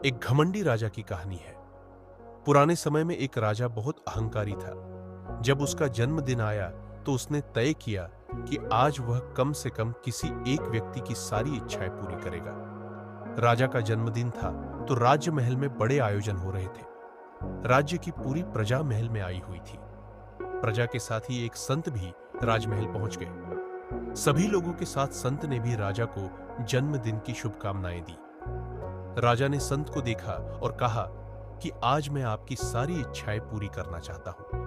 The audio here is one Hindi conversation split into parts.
एक घमंडी राजा की कहानी है। पुराने समय में एक राजा बहुत अहंकारी था। जब उसका जन्मदिन आया तो उसने तय किया कि आज वह कम से कम किसी एक व्यक्ति की सारी इच्छाएं पूरी करेगा। राजा का जन्मदिन था तो राज्य महल में बड़े आयोजन हो रहे थे। राज्य की पूरी प्रजा महल में आई हुई थी। प्रजा के साथ ही एक संत भी राजमहल पहुंच गए। सभी लोगों के साथ संत ने भी राजा को जन्मदिन की शुभकामनाएं दी। राजा ने संत को देखा और कहा कि आज मैं आपकी सारी इच्छाएं पूरी करना चाहता हूं।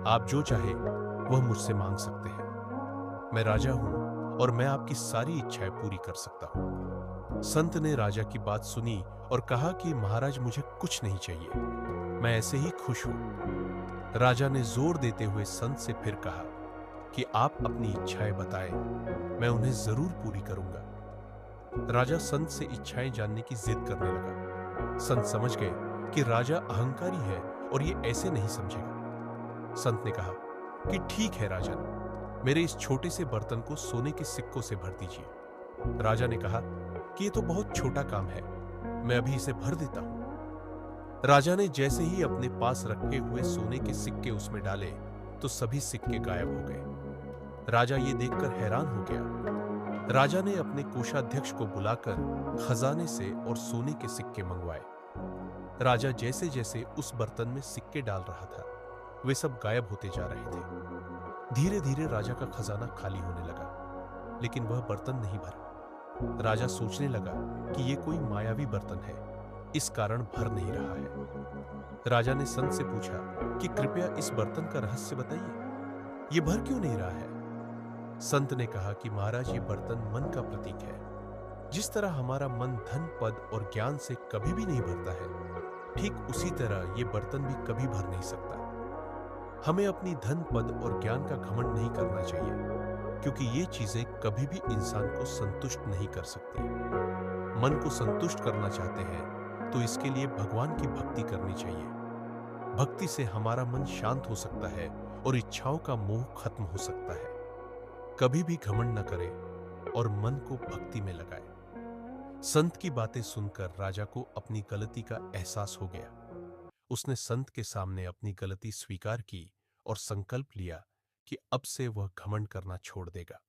आप जो चाहे वह मुझसे मांग सकते हैं। मैं राजा हूं और मैं आपकी सारी इच्छाएं पूरी कर सकता हूं। संत ने राजा की बात सुनी और कहा कि महाराज, मुझे कुछ नहीं चाहिए, मैं ऐसे ही खुश हूं। राजा ने जोर देते हुए संत से फिर कहा कि आप अपनी इच्छाएं बताएं, मैं उन्हें जरूर पूरी करूंगा। राजा संत से इच्छाएं जानने की जिद करने लगा। संत समझ गए कि राजा अहंकारी है और ये ऐसे नहीं समझेगा। संत ने कहा कि ठीक है राजन, मेरे इस छोटे से बर्तन को सोने के सिक्कों से भर दीजिए। राजा ने कहा कि ये तो बहुत छोटा काम है, मैं अभी इसे भर देता हूं। राजा ने जैसे ही अपने पास रखे हुए सोने के सिक्के उसमें डाले तो सभी सिक्के गायब हो गए। राजा ये देखकर हैरान हो गया। राजा ने अपने कोषाध्यक्ष को बुलाकर खजाने से और सोने के सिक्के मंगवाए। राजा जैसे जैसे उस बर्तन में सिक्के डाल रहा था, वे सब गायब होते जा रहे थे। धीरे धीरे राजा का खजाना खाली होने लगा, लेकिन वह बर्तन नहीं भरा। राजा सोचने लगा कि यह कोई मायावी बर्तन है, इस कारण भर नहीं रहा है। राजा ने संत से पूछा कि कृपया इस बर्तन का रहस्य बताइए, ये भर क्यों नहीं रहा है। संत ने कहा कि महाराज, ये बर्तन मन का प्रतीक है। जिस तरह हमारा मन धन, पद और ज्ञान से कभी भी नहीं भरता है, ठीक उसी तरह ये बर्तन भी कभी भर नहीं सकता। हमें अपनी धन, पद और ज्ञान का घमंड नहीं करना चाहिए, क्योंकि ये चीजें कभी भी इंसान को संतुष्ट नहीं कर सकती। मन को संतुष्ट करना चाहते हैं तो इसके लिए भगवान की भक्ति करनी चाहिए। भक्ति से हमारा मन शांत हो सकता है और इच्छाओं का मोह खत्म हो सकता है। कभी भी घमंड न करें और मन को भक्ति में लगाएं। संत की बातें सुनकर राजा को अपनी गलती का एहसास हो गया। उसने संत के सामने अपनी गलती स्वीकार की और संकल्प लिया कि अब से वह घमंड करना छोड़ देगा।